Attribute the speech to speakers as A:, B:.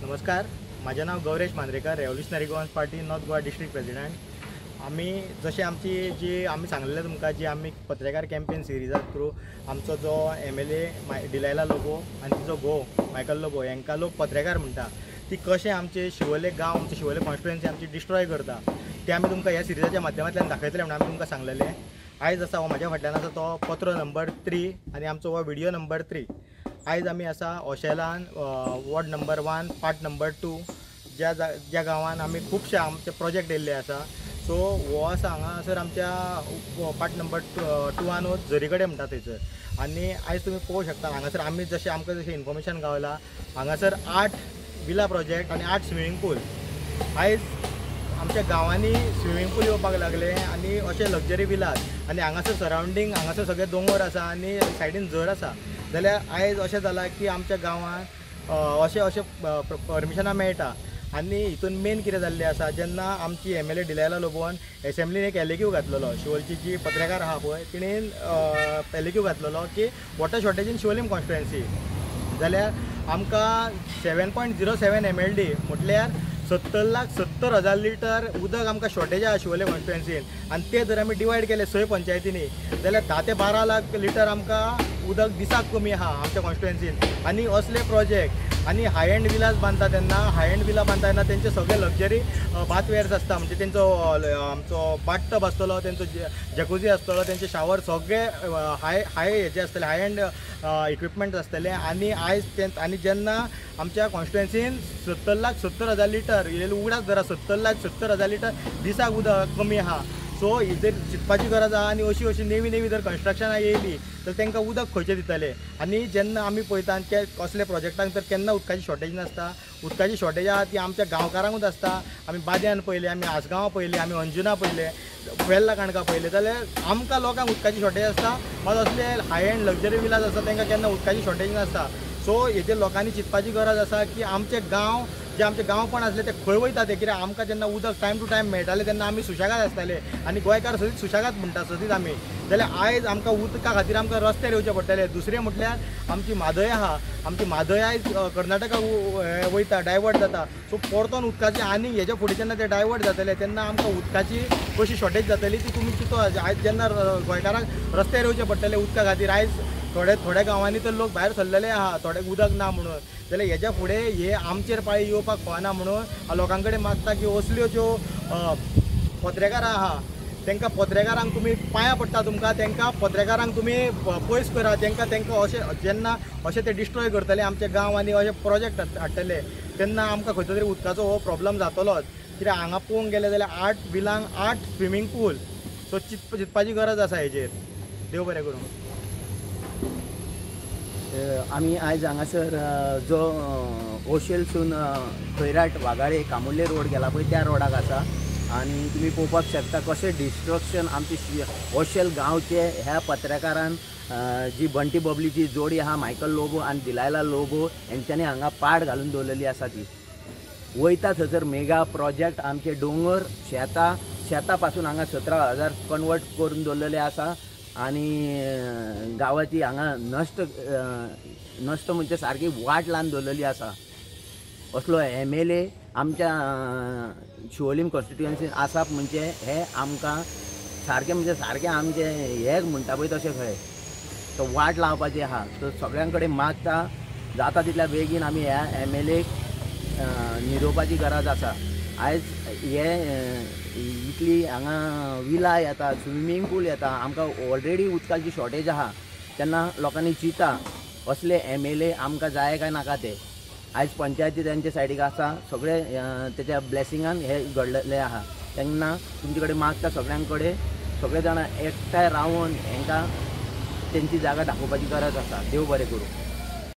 A: नमस्कार, माझे नाव Gauresh Mandrekar, revolutionary Goans party north Goa district president. आम्ही जसे आमची जी आम्ही सांगलेले तुमकां जी आम्ही पत्रकार कॅम्पेन सिरिजा थ्रू आमचो जो MLA डिलायला लोबो आणि तिचो घोव मायकल लोबो यांका लोक पत्रकार म्हणटा, ती कशें आमचे शिवोले गांव आमचे शिवोले कॉन्स्टिट्युएन्सी आमची डिस्ट्रॉय करता ते आम्ही तुमकां ह्या सिरिजाच्या माध्यमांतल्यान दाखयतले म्हणून आमी तुमकां सांगलेले. आयज आसा हो म्हाज्या फाटल्यान आसा तो पत्र नंबर 3 आणि आमचो हो व्हिडिओ नंबर 3. आयज आमी आसा ओशेलान वॉर्ड नंबर 1 पार्ट नंबर 2 ज्या गांवान आमी खुबशे आमचे प्रोजेक्ट येयल्ले आसा. सो हो आसा हांगासर आमच्या पार्ट नंबर 2 झरी कडेन म्हणटा थंयसर. आनी आयज तुमी पळोवंक शकता हांगासर आमी जशें आमकां जशें इन्फॉर्मेशन गावला हांगासर 8 विला प्रोजेक्ट आनी 8 स्विमींग पूल. आयज आमच्या गांवांनी स्विमींग पूल येवपाक लागले आनी अशे लग्जरी विलात आनी हांगासर सरावंडींग हांगासर सगळे दोंगर आसा आनी सायडीन झर आसा. जाल्यार आयज अशें जालां की आमच्या गांवांत अशे परमिशनां मेळटा. आनी हितून मेन कितें जाल्लें आसा, जेन्ना आमची MLA डिलायला लोबोन एसेंब्लीन एक एलिक्यू घातलेलो, शिवोलची जी पत्रकार आहा पळय तिणेन एलिक्यू घातलेलो की water shortage in Siolim constituency. जाल्यार आमकां 7.07 MLD म्हटल्यार 70,70,000 लिटर उदक आमकां शॉर्टेज आहा शिवोले कॉन्स्टिट्युएन्सीन. आनी ते जर आमी डिवायड केले 6 पंचायतींनी जाल्यार 10 ते 12 लाख लिटर आमकां उदक दिसाक कमी आहा आमच्या कॉन्स्टिट्युएन्सीन. आनी असले प्रोजेक्ट आनी हाय एंड विलाज बांदता तेन्ना तेंचे सगळे लग्जरी बाथवेअर्स आसता, म्हणजे तेंचो आमचो बाथ टब आसतलो, तेंचो जॅकुझी आसतलो, तेंचे शावर सगळे हाय हेचे आसतले, हाय एंड इक्विपमेंट आसतले. आनी आयज आनी जेन्ना आमच्या कॉन्स्टिट्युएन्सीन 70,70,000 लिटर उगडास धरा 70,70,000 लिटर दिसाक उदक कमी आहा. सो ही जर चिंतपाची गरज आहा. आनी अशी नेवी जर कन्स्ट्रक्शनां येयली तर तांकां उदक खंयचें दितले. आनी जेन्ना आमी पळयता ते कसले प्रोजेक्टांक तर केन्ना उदकाची शॉर्टेज नासता. उदकाची शॉर्टेज आहा ती आमच्या गांवकारांकूच आसता. आमी बाद्यान पळयले, आमी आसगांवां पळयले, आमी अंजुना पळयले, वेल्ला काणका पळयले, जाल्यार आमकां लोकांक उदकाची शॉर्टेज आसता. मात असले हाय एंड लग्जरी विलाज आसता तांकां केन्ना उदकाची शॉर्टेज नासता. सो हेजेर लोकांनी चिंतपाची गरज आसा की आमचे गांव जे आमचे गांवपण आसले ते खंय वयता ते. कित्याक आमकां जेन्ना उदक टायम टू टायम मेळटालें तेन्ना आमी सुशेगाद आसताले आनी गोंयकार सदींच सुशेगाद म्हणटा सदींच आमी. जाल्यार आयज आमकां उदका खातीर आमकां रस्त्यार येवचें पडटलें. दुसरें म्हटल्यार आमची म्हादय आहा, आमची म्हादय आयज कर्नाटका वयता, डायवर्ट जाता. सो परतून उदकाची आनी हेजे फुडें जेन्ना ते डायवर्ट जातले तेन्ना आमकां उदकाची कशी शॉर्टेज जातली ती तुमी चिंतून. आयज जेन्ना गोंयकारांक रस्त्यार येवचें पडटलें उदका खातीर, आयज थोड्या गांवांनी तर लोक भायर सरलेले आहा थोडे उदक ना म्हणून. जाल्यार हेज्या फुडें हे आमचेर पाळी येवपाक फावना म्हणून हांव लोकां कडेन मागता की असल्यो ज्यो पत्रकारां आहा तांकां पत्रकारांक तुमी पांयां पडटा तुमकां, तांकां पत्रकारांक तुमी पयस करा. तांकां अशें जेन्ना अशें ते डिस्ट्रॉय करतले आमचे गांव आनी अशे प्रोजेक्ट हाडटले तेन्ना आमकां खंयचो तरी उदकाचो हो प्रॉब्लम जातलोच. कित्याक हांगा पळोवंक गेले जाल्यार 8 विलांक 8 स्विमींग पूल. सो चिंतपाची गरज आसा हेजेर. देव बरें करूं.
B: आमी आयज हांगासर जो ओशेलसून खैराट वागाळे कामुर्ले रोड गेला पळय त्या रोडाक आसा. आनी तुमी पळोवपाक शकता कशें डिस्ट्रक्शन आमचे ओशेल गांवचे ह्या पत्रकारान जी बंटी बबलीची जोडी आहा मायकल लोबो आनी दिलायला लोबो हेंच्यांनी हांगा पाड घालून दवरलेली आसा. ती वयता थंयसर मेगा प्रोजेक्ट आमचे दोंगर शेतां पासून हांगा 17,000 कन्वर्ट करून दवरलेले आसा. आनी गांवाची हांगा नश्ट म्हणजे सारकी वाट लावन दवरलेली आसा. असलो MLA आमच्या शिवोलीम कॉन्स्टिट्युएन्सीन आसा म्हणजे हे आमकां सारकें आमचे हे म्हणटा पळय तशें खंय तो वाट लावपाची आहा. तो सगळ्यां कडेन मागता जाता तितल्या बेगीन आमी ह्या MLA निरोवपाची गरज आसा. आयज हे इतली हांगा विला येता, स्विमींग पूल येता, आमकां ऑलरेडी उदकाची शॉर्टेज आहा. तेन्ना लोकांनी चिंता असले MLA आमकां जाय काय नाका ते. आयज पंचायती तेंचे सायडीक आसा, सगळे तेच्या ब्लेसिंगान हे घडलेले आहा. तेन्ना तुमचे कडेन मागता सगळ्यां कडेन सगळे जाणां एकठांय रावन हांकां तेंची जागा दाखोवपाची गरज आसा. देव बरें करूं.